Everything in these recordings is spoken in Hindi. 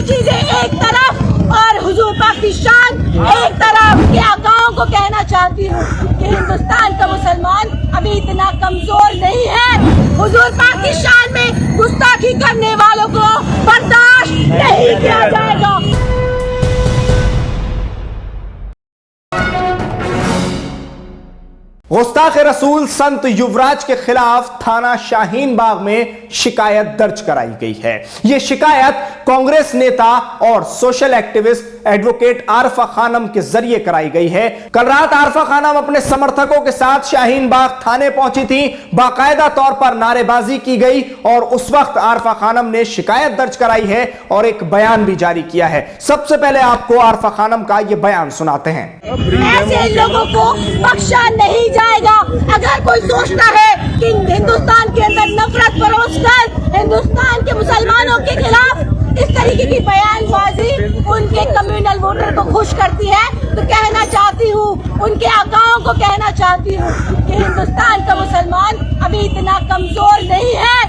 चीजें एक तरफ और हुजूर पाक की शान एक तरफ। के आकाओं को कहना चाहती हूँ कि हिंदुस्तान का मुसलमान अभी इतना कमजोर नहीं है। हुजूर पाक की शान में गुस्ताखी करने वालों को बर्दाश्त नहीं किया जाएगा। गुस्ताख रसूल संत युवराज के खिलाफ थाना शाहीन बाग में शिकायत दर्ज कराई गई है। यह शिकायत कांग्रेस नेता और social activist advocate Arfa Khanam के जरिए कराई गई है। कल रात आरफा खानम अपने समर्थकों के साथ शाहीन बाग थाने पहुंची थी। बाकायदा तौर पर नारेबाजी की गई और उस वक्त आरफा खानम ने शिकायत दर्ज कराई है और एक बयान भी जारी किया है। सबसे पहले आपको आरफा खानम का यह बयान सुनाते हैं। ऐसे लोगों को बख्शा नहीं जाएगा। अगर कोई सोचता है कि हिंदुस्तान के अंदर नफरत परोसकर हिंदुस्तान के मुसलमानों के खिलाफ इस तरीके की बयानबाजी उनके कम्युनल वोटर को खुश करती है, तो कहना चाहती हूँ, उनके आकाओं को कहना चाहती हूँ कि हिंदुस्तान का मुसलमान अभी इतना कमजोर नहीं है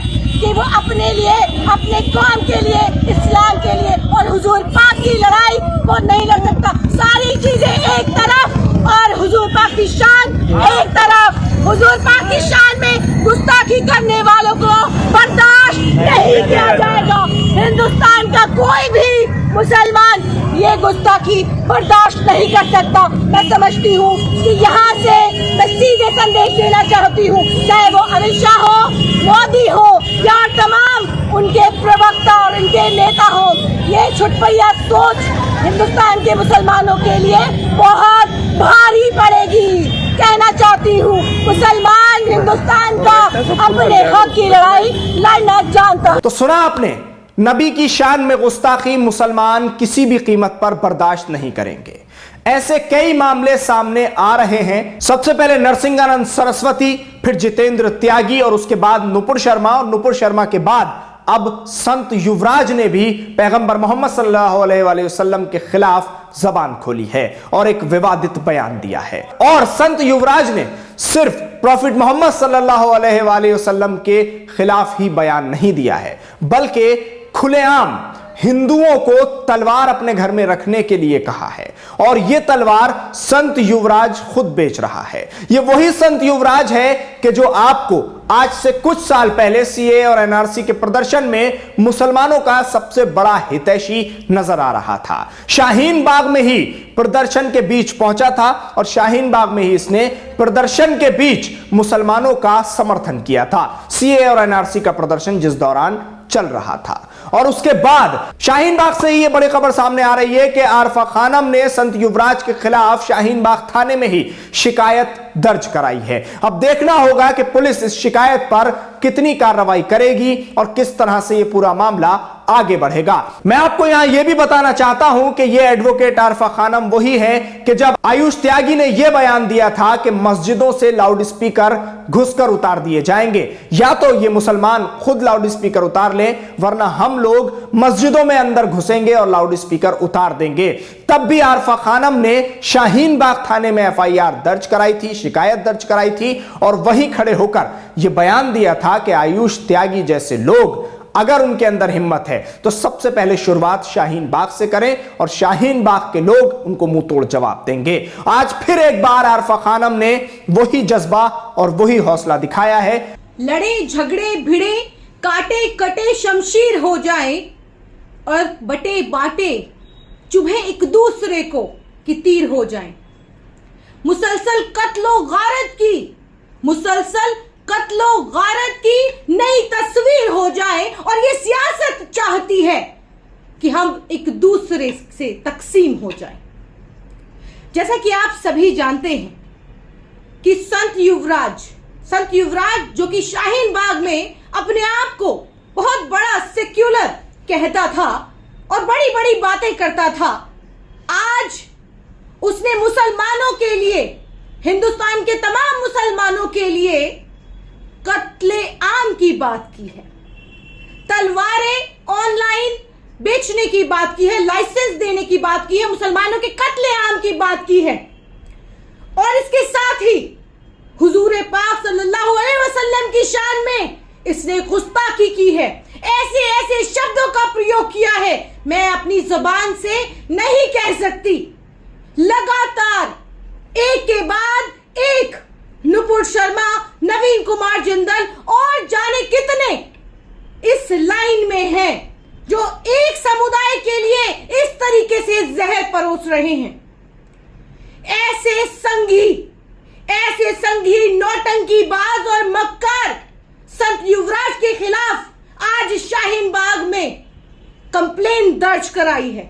कि वो अपने लिए, अपने कौम के लिए, इस्लाम के लिए और हुजूर पाक की लड़ाई को नहीं लड़ सकता। सारी चीजें एक तरफ और हुजूर पाक की शान एक तरफ। हुजूर पाक की शान में गुस्ताखी करने वालों को बर्दाश्त नहीं किया जाएगा। हिंदुस्तान का कोई भी मुसलमान ये गुस्ताखी बर्दाश्त नहीं कर सकता। मैं समझती हूँ कि यहाँ से मैं सीधे संदेश देना चाहती हूँ, चाहे वो अमित शाह हो, मोदी हो या तमाम उनके प्रवक्ता और उनके नेता हो, ये छुटपैया सोच हिंदुस्तान के मुसलमानों के लिए बहुत भारी पड़ेगी। कहना चाहती हूँ, मुसलमान हिंदुस्तान का अपने हक की लड़ाई लड़ना जानता है। तो सुना आपने, नबी की शान में गुस्ताखी मुसलमान किसी भी कीमत पर बर्दाश्त नहीं करेंगे। ऐसे कई मामले सामने आ रहे हैं। सबसे पहले नरसिंहानंद सरस्वती, फिर जितेंद्र त्यागी और उसके बाद नुपुर शर्मा, और नुपुर शर्मा के बाद अब संत युवराज ने भी पैगंबर मोहम्मद सल्लल्लाहु अलैहि वसल्लम के खिलाफ जबान खोली है और एक विवादित बयान दिया है। और संत युवराज ने सिर्फ प्रॉफिट मोहम्मद सल्लल्लाहु अलैहि वसल्लम के खिलाफ ही बयान नहीं दिया है, बल्कि खुलेआम हिंदुओं को तलवार अपने घर में रखने के लिए कहा है। और यह तलवार संत युवराज खुद बेच रहा है। यह वही संत युवराज है कि जो आपको आज से कुछ साल पहले सीए और एनआरसी के प्रदर्शन में मुसलमानों का सबसे बड़ा हितैषी नजर आ रहा था। शाहीन बाग में ही प्रदर्शन के बीच पहुंचा था और शाहीन बाग में ही इसने प्रदर्शन के बीच मुसलमानों का समर्थन किया था। सीए और एनआरसी का प्रदर्शन जिस दौरान चल रहा था, और उसके बाद शाहीन बाग से ही यह बड़ी खबर सामने आ रही है कि आरफा खानम ने संत युवराज के खिलाफ शाहीन बाग थाने में ही शिकायत दर्ज कराई है। अब देखना होगा कि पुलिस इस शिकायत पर कितनी कार्रवाई करेगी और किस तरह से यह पूरा मामला आगे बढ़ेगा। मैं आपको यहां यह भी बताना चाहता हूं कि यह एडवोकेट आरफा खानम वही है कि जब आयुष त्यागी ने यह बयान दिया था कि मस्जिदों से लाउड स्पीकर घुसकर उतार दिए जाएंगे, या तो ये मुसलमान खुद लाउड स्पीकर उतार लें, वरना हम लोग मस्जिदों में अंदर घुसेंगे और लाउड स्पीकर उतार देंगे। तब भी आरफा खानम ने शाहीन बाग थाने में एफआईआर दर्ज कराई थी, शिकायत दर्ज कराई थी और वहीं खड़े होकर यह बयान दिया था कि आयुष त्यागी जैसे लोग, अगर उनके अंदर हिम्मत है तो सबसे पहले शुरुआत शाहीन बाग से करें और शाहीन बाग के लोग उनको मुंह तोड़ जवाब देंगे। आज फिर एक बार आरफा खानम ने वही जज्बा और वही हौसला दिखाया है। लड़े झगड़े भिड़े, काटे कटे शमशीर हो जाए और बटे बाटे चुभे एक दूसरे को कि तीर हो जाए। मुसलसल कत्लो गारत की, मुसलसल कत्लो गारत की नई तस्वीर हो जाए, और ये सियासत चाहती है कि हम एक दूसरे से तकसीम हो जाए। जैसा कि आप सभी जानते हैं कि संत युवराज जो कि शाहीन बाग में अपने आप को बहुत बड़ा सेक्युलर कहता था और बड़ी बड़ी बातें करता था, आज उसने मुसलमानों के लिए, हिंदुस्तान के तमाम मुसलमानों के लिए कत्ले आम की बात की है, तलवारें ऑनलाइन बेचने की बात की है, लाइसेंस देने की बात की है, मुसलमानों के कत्ले आम की बात की है। और इसके साथ ही हुजूर पाक सल्लल्लाहु अलैहि वसल्लम की शान में इसने गुस्ताखी की है, ऐसे ऐसे शब्दों का प्रयोग किया है, मैं अपनी जुबान से नहीं कह सकती। लगातार एक के बाद एक नुपुर शर्मा, नवीन कुमार जिंदल और जाने कितने इस लाइन में हैं जो एक समुदाय के लिए इस तरीके से जहर परोस रहे हैं। ऐसे संघी नौटंकीबाज और मक्कार संत युवराज के खिलाफ आज शाहीन बाग में कंप्लेन दर्ज कराई है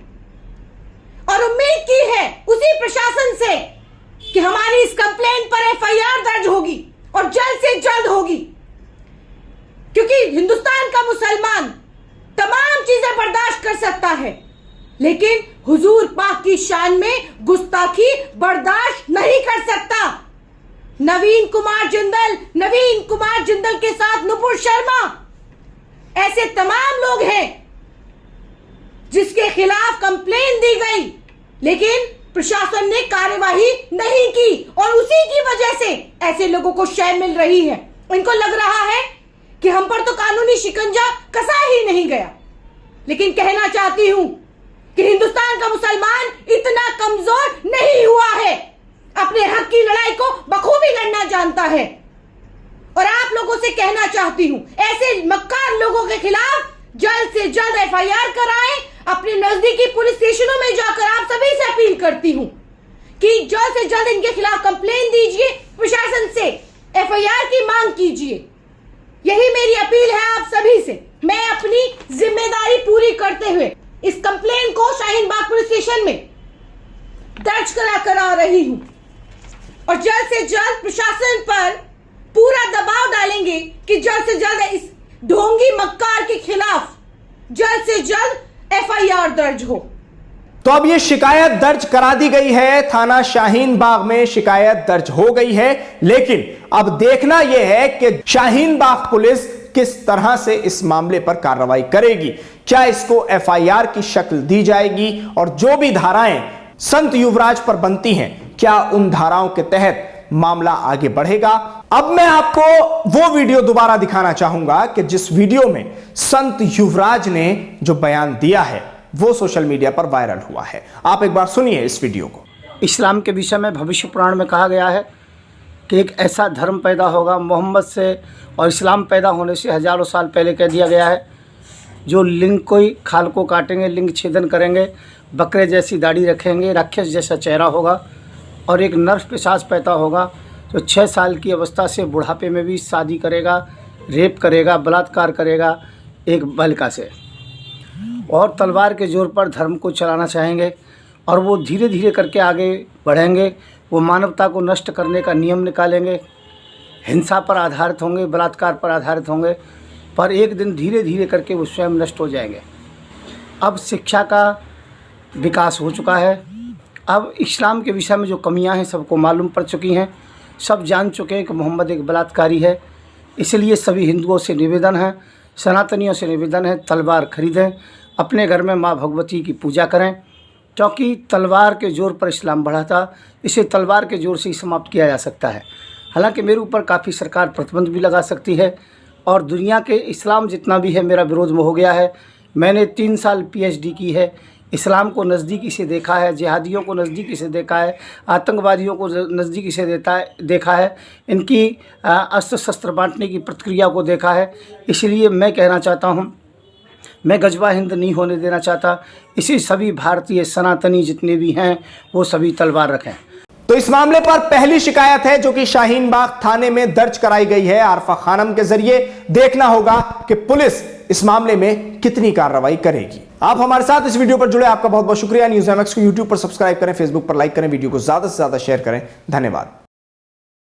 और उम्मीद की है उसी प्रशासन से कि हमारी इस कंप्लेन पर एफआईआर दर्ज होगी और जल्द से जल्द होगी, क्योंकि हिंदुस्तान का मुसलमान तमाम चीजें बर्दाश्त कर सकता है, लेकिन हुजूर पाक की शान में गुस्ताखी बर्दाश्त नहीं कर सकता। नवीन कुमार जिंदल के साथ नुपुर शर्मा, ऐसे तमाम लोग हैं जिसके खिलाफ कंप्लेन दी गई, लेकिन प्रशासन ने कार्यवाही नहीं की और उसी की वजह से ऐसे लोगों को शय मिल रही है। इनको लग रहा है कि हम पर तो कानूनी शिकंजा कसा ही नहीं गया, लेकिन कहना चाहती हूं कि हिंदुस्तान का मुसलमान इतना कमजोर नहीं हुआ है, अपने हक की लड़ाई को बखूबी लड़ना जानता है। और आप लोगों से कहना चाहती हूं, ऐसे मक्कार लोगों के खिलाफ जल्द से जल्द एफआईआर कराएं। अपने नजदीकी पुलिस स्टेशनों में जाकर आप सभी से अपील करती हूं कि जल्द से जल्द इनके खिलाफ कंप्लेन दीजिए, प्रशासन से एफआईआर की मांग कीजिए। यही मेरी अपील है आप सभी से। मैं अपनी जिम्मेदारी पूरी करते हुए इस कंप्लेन को शाहीन बाग पुलिस स्टेशन में दर्ज करा रही हूं और जल्द से जल्द प्रशासन पर पूरा दबाव डालेंगे कि जल्द से जल्द इस ढोंगी मक्कार के खिलाफ जल्द से जल्द एफआईआर दर्ज हो। तो अब यह शिकायत दर्ज करा दी गई है, थाना शाहीन बाग में शिकायत दर्ज हो गई है, लेकिन अब देखना यह है कि शाहीन बाग पुलिस किस तरह से इस मामले पर कार्रवाई करेगी। क्या इसको एफआईआर की शक्ल दी जाएगी और जो भी धाराएं संत युवराज पर बनती हैं, क्या उन धाराओं के तहत मामला आगे बढ़ेगा। अब मैं आपको वो वीडियो दोबारा दिखाना चाहूंगा कि जिस वीडियो में संत युवराज ने जो बयान दिया है वो सोशल मीडिया पर वायरल हुआ है। आप एक बार सुनिए इस वीडियो को। इस्लाम के विषय में भविष्य पुराण में कहा गया है कि एक ऐसा धर्म पैदा होगा मोहम्मद से और इस्लाम पैदा होने से हज़ारों साल पहले कह दिया गया है, जो लिंग कोई खाल को काटेंगे, लिंग छेदन करेंगे, बकरे जैसी दाढ़ी रखेंगे, राक्षस जैसा चेहरा होगा और एक नर पिशाच पैदा होगा जो 6 साल की अवस्था से बुढ़ापे में भी शादी करेगा, रेप करेगा, बलात्कार करेगा एक बालिका से और तलवार के जोर पर धर्म को चलाना चाहेंगे और वो धीरे धीरे करके आगे बढ़ेंगे। वो मानवता को नष्ट करने का नियम निकालेंगे, हिंसा पर आधारित होंगे, बलात्कार पर आधारित होंगे, पर एक दिन धीरे धीरे करके वो स्वयं नष्ट हो जाएंगे। अब शिक्षा का विकास हो चुका है, अब इस्लाम के विषय में जो कमियां हैं सबको मालूम पड़ चुकी हैं, सब जान चुके हैं कि मोहम्मद एक बलात्कारी है। इसलिए सभी हिंदुओं से निवेदन है, सनातनियों से निवेदन है, तलवार खरीदें, अपने घर में माँ भगवती की पूजा करें, क्योंकि तलवार के जोर पर इस्लाम बढ़ा था, इसे तलवार के जोर से ही समाप्त किया जा सकता है। हालांकि मेरे ऊपर काफ़ी सरकार प्रतिबंध भी लगा सकती है और दुनिया के इस्लाम जितना भी है मेरा विरोध में हो गया है। मैंने 3 साल PhD की है, इस्लाम को नज़दीकी से देखा है, जिहादियों को नज़दीकी से देखा है, आतंकवादियों को नज़दीकी से देखा है, इनकी अस्त्र शस्त्र बांटने की प्रक्रिया को देखा है। इसलिए मैं कहना चाहता हूँ, मैं गजवा हिंद नहीं होने देना चाहता। इसी सभी भारतीय सनातनी जितने भी हैं वो सभी तलवार रखें। तो इस मामले पर पहली शिकायत है जो कि शाहीन बाग थाने में दर्ज कराई गई है आरफा खानम के जरिए। देखना होगा कि पुलिस इस मामले में कितनी कार्रवाई करेगी। आप हमारे साथ इस वीडियो पर जुड़े, आपका बहुत बहुत शुक्रिया। न्यूज़ MX को YouTube पर सब्सक्राइब करें, फेसबुक पर लाइक करें, वीडियो को ज्यादा से ज्यादा शेयर करें। धन्यवाद।